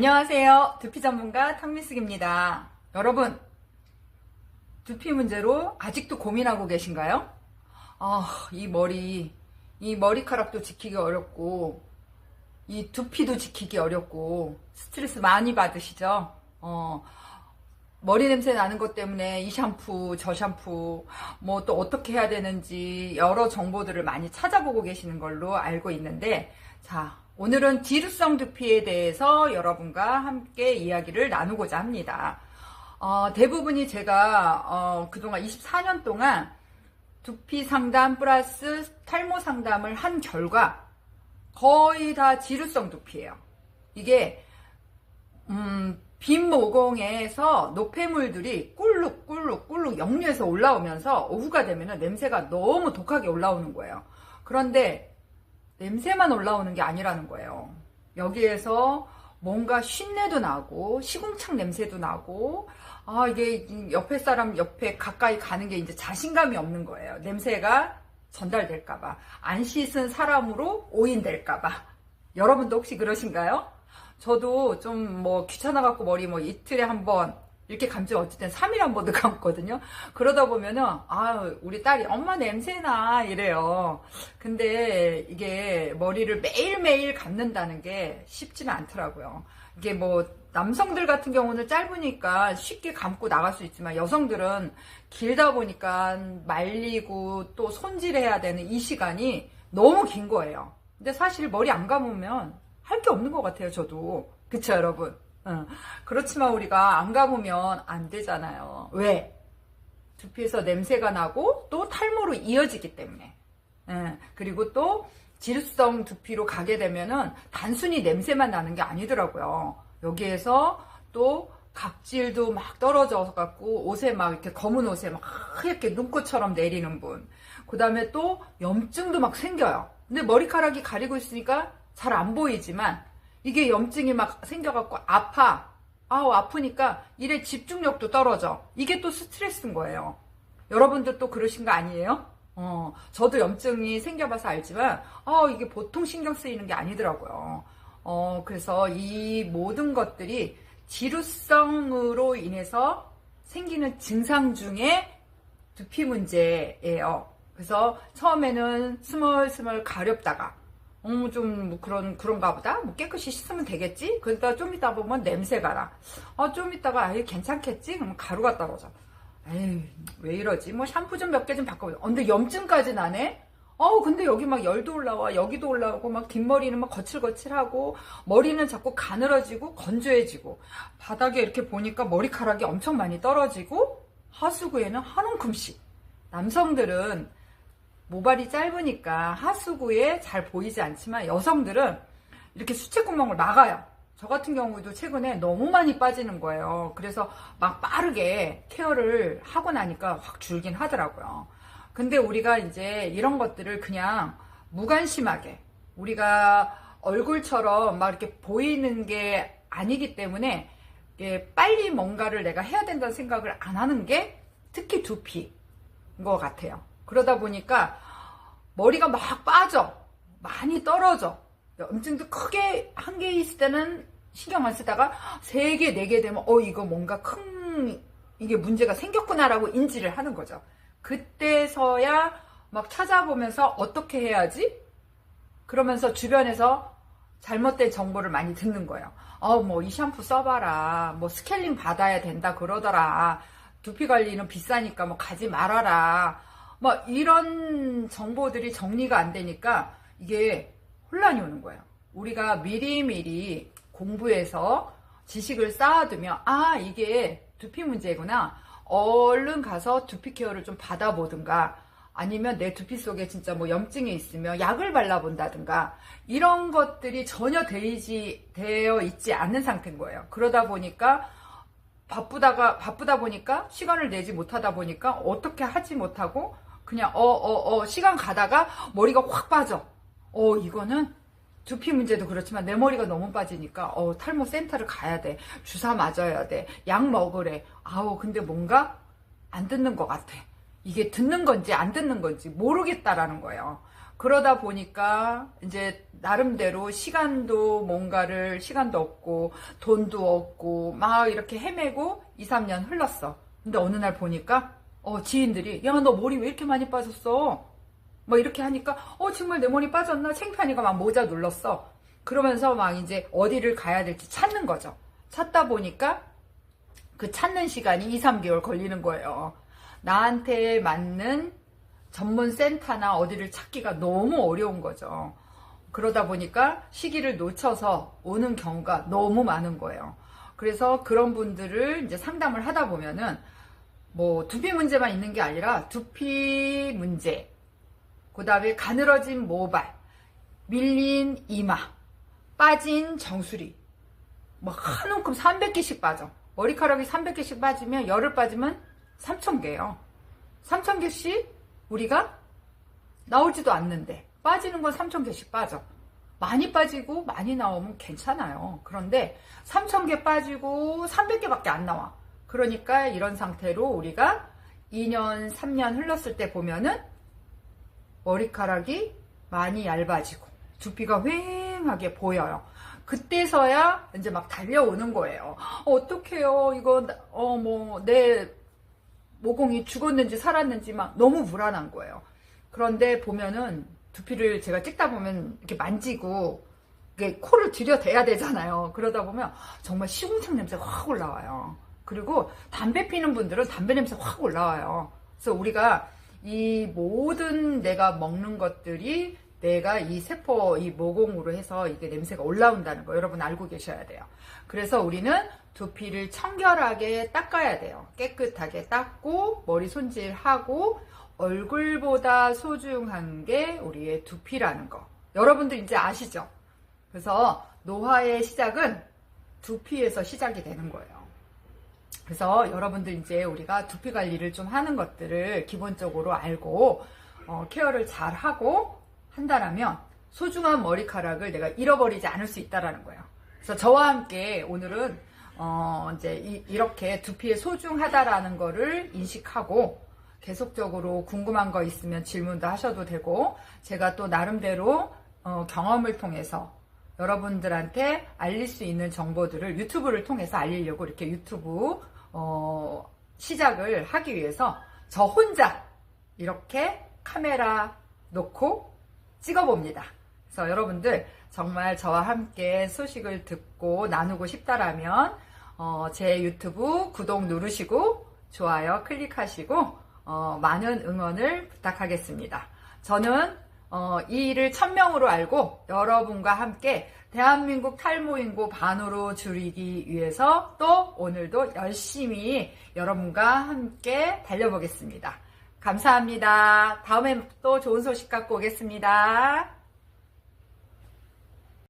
안녕하세요. 두피 전문가 탕미숙입니다. 여러분, 두피 문제로 아직도 고민하고 계신가요? 이 머리카락도 지키기 어렵고, 이 두피도 지키기 어렵고, 스트레스 많이 받으시죠? 머리 냄새 나는 것 때문에 이 샴푸, 저 샴푸, 뭐 또 어떻게 해야 되는지 여러 정보들을 많이 찾아보고 계시는 걸로 알고 있는데, 자, 오늘은 지루성 두피에 대해서 여러분과 함께 이야기를 나누고자 합니다. 대부분이 제가 그동안 24년 동안 두피 상담 플러스 탈모 상담을 한 결과 거의 다 지루성 두피예요. 이게 빈 모공에서 노폐물들이 꿀룩 역류해서 올라오면서 오후가 되면 냄새가 너무 독하게 올라오는 거예요. 그런데 냄새만 올라오는 게 아니라는 거예요. 여기에서 뭔가 쉰내도 나고 시궁창 냄새도 나고 이게 옆에 사람 옆에 가까이 가는 게 이제 자신감이 없는 거예요. 냄새가 전달될까봐, 안 씻은 사람으로 오인될까봐. 여러분도 혹시 그러신가요? 저도 좀 귀찮아갖고 머리 이틀에 한 번 이렇게 감지 어쨌든 3일에 한 번도 감거든요. 그러다 보면은 우리 딸이 엄마 냄새나 이래요. 근데 이게 머리를 매일매일 감는다는 게 쉽지는 않더라고요. 이게 남성들 같은 경우는 짧으니까 쉽게 감고 나갈 수 있지만 여성들은 길다 보니까 말리고 또 손질해야 되는 이 시간이 너무 긴 거예요. 근데 사실 머리 안 감으면 할 게 없는 것 같아요, 저도. 그쵸, 여러분? 그렇지만 우리가 안 감으면 안 되잖아요. 왜? 두피에서 냄새가 나고 또 탈모로 이어지기 때문에. 그리고 또 지루성 두피로 가게 되면은 단순히 냄새만 나는 게 아니더라고요. 여기에서 또 각질도 막 떨어져 갖고 옷에 막 이렇게 검은 옷에 막 이렇게 눈꽃처럼 내리는 분. 그 다음에 또 염증도 막 생겨요. 근데 머리카락이 가리고 있으니까 잘 안 보이지만 이게 염증이 막 생겨갖고 아프니까 일에 집중력도 떨어져. 이게 또 스트레스인 거예요. 여러분들 또 그러신 거 아니에요? 저도 염증이 생겨봐서 알지만 이게 보통 신경 쓰이는 게 아니더라고요. 그래서 이 모든 것들이 지루성으로 인해서 생기는 증상 중에 두피 문제예요. 그래서 처음에는 스멀스멀 가렵다가 그런가 보다. 깨끗이 씻으면 되겠지? 그러다 좀 이따 보면 냄새가 나. 좀 이따가, 괜찮겠지? 그러면 가루 갖다 놓자. 왜 이러지? 샴푸 좀 몇 개 좀 바꿔보자. 근데 염증까지 나네? 근데 여기 막 열도 올라와. 여기도 올라오고, 막 뒷머리는 막 거칠거칠하고, 머리는 자꾸 가늘어지고, 건조해지고, 바닥에 이렇게 보니까 머리카락이 엄청 많이 떨어지고, 하수구에는 한 움큼씩. 남성들은 모발이 짧으니까 하수구에 잘 보이지 않지만 여성들은 이렇게 수채구멍을 막아요. 저 같은 경우도 최근에 너무 많이 빠지는 거예요. 그래서 막 빠르게 케어를 하고 나니까 확 줄긴 하더라고요. 근데 우리가 이제 이런 것들을 그냥 무관심하게 우리가 얼굴처럼 막 이렇게 보이는 게 아니기 때문에 빨리 뭔가를 내가 해야 된다는 생각을 안 하는 게 특히 두피인 것 같아요. 그러다 보니까 머리가 막 빠져. 많이 떨어져. 염증도 크게 한 개 있을 때는 신경 안 쓰다가 3개, 4개 되면 이거 뭔가 이게 문제가 생겼구나라고 인지를 하는 거죠. 그때서야 막 찾아보면서 어떻게 해야지? 그러면서 주변에서 잘못된 정보를 많이 듣는 거예요. 이 샴푸 써봐라. 스케일링 받아야 된다 그러더라. 두피 관리는 비싸니까 가지 말아라. 이런 정보들이 정리가 안 되니까 이게 혼란이 오는 거예요. 우리가 미리미리 공부해서 지식을 쌓아두면 이게 두피 문제구나. 얼른 가서 두피 케어를 좀 받아보든가 아니면 내 두피 속에 진짜 염증이 있으면 약을 발라본다든가 이런 것들이 전혀 되어 있지 않는 상태인 거예요. 그러다 보니까 바쁘다 보니까 시간을 내지 못하다 보니까 어떻게 하지 못하고 그냥 시간 가다가 머리가 확 빠져. 이거는 두피 문제도 그렇지만 내 머리가 너무 빠지니까 탈모 센터를 가야 돼. 주사 맞아야 돼. 약 먹으래. 근데 뭔가 안 듣는 것 같아. 이게 듣는 건지 안 듣는 건지 모르겠다라는 거예요. 그러다 보니까 이제 나름대로 시간도 없고 돈도 없고 막 이렇게 헤매고 2, 3년 흘렀어. 근데 어느 날 보니까 지인들이 야, 너 머리 왜 이렇게 많이 빠졌어? 뭐 이렇게 하니까 정말 내 머리 빠졌나? 창피하니까 막 모자 눌렀어. 그러면서 막 이제 어디를 가야 될지 찾는 거죠. 찾다 보니까 그 찾는 시간이 2, 3개월 걸리는 거예요. 나한테 맞는 전문 센터나 어디를 찾기가 너무 어려운 거죠. 그러다 보니까 시기를 놓쳐서 오는 경우가 너무 많은 거예요. 그래서 그런 분들을 이제 상담을 하다 보면은 뭐 두피 문제만 있는 게 아니라 두피 문제, 그 다음에 가늘어진 모발, 밀린 이마, 빠진 정수리, 뭐 한 움큼 300개씩 빠져. 머리카락이 300개씩 빠지면 열흘 빠지면 3,000개예요. 3,000개씩 우리가 나오지도 않는데 빠지는 건 3,000개씩 빠져. 많이 빠지고 많이 나오면 괜찮아요. 그런데 3,000개 빠지고 300개밖에 안 나와. 그러니까 이런 상태로 우리가 2년, 3년 흘렀을 때 보면은 머리카락이 많이 얇아지고 두피가 휑하게 보여요. 그때서야 이제 막 달려오는 거예요. 어떡해요. 이거 내 모공이 죽었는지 살았는지 막 너무 불안한 거예요. 그런데 보면은 두피를 제가 찍다 보면 이렇게 만지고 이게 코를 들여대야 되잖아요. 그러다 보면 정말 시궁창 냄새가 확 올라와요. 그리고 담배 피는 분들은 담배 냄새 확 올라와요. 그래서 우리가 이 모든 내가 먹는 것들이 내가 이 세포, 이 모공으로 해서 이게 냄새가 올라온다는 거 여러분 알고 계셔야 돼요. 그래서 우리는 두피를 청결하게 닦아야 돼요. 깨끗하게 닦고 머리 손질하고 얼굴보다 소중한 게 우리의 두피라는 거. 여러분들 이제 아시죠? 그래서 노화의 시작은 두피에서 시작이 되는 거예요. 그래서 여러분들 이제 우리가 두피 관리를 좀 하는 것들을 기본적으로 알고 케어를 잘 하고 한다라면 소중한 머리카락을 내가 잃어버리지 않을 수 있다라는 거예요. 그래서 저와 함께 오늘은 이제 이렇게 두피에 소중하다라는 거를 인식하고 계속적으로 궁금한 거 있으면 질문도 하셔도 되고 제가 또 나름대로 경험을 통해서 여러분들한테 알릴 수 있는 정보들을 유튜브를 통해서 알리려고 이렇게 유튜브 시작을 하기 위해서 저 혼자 이렇게 카메라 놓고 찍어봅니다. 그래서 여러분들 정말 저와 함께 소식을 듣고 나누고 싶다라면 제 유튜브 구독 누르시고 좋아요 클릭하시고 많은 응원을 부탁하겠습니다. 저는 이 일을 1000명으로 알고 여러분과 함께 대한민국 탈모인구 반으로 줄이기 위해서 또 오늘도 열심히 여러분과 함께 달려보겠습니다. 감사합니다. 다음에 또 좋은 소식 갖고 오겠습니다.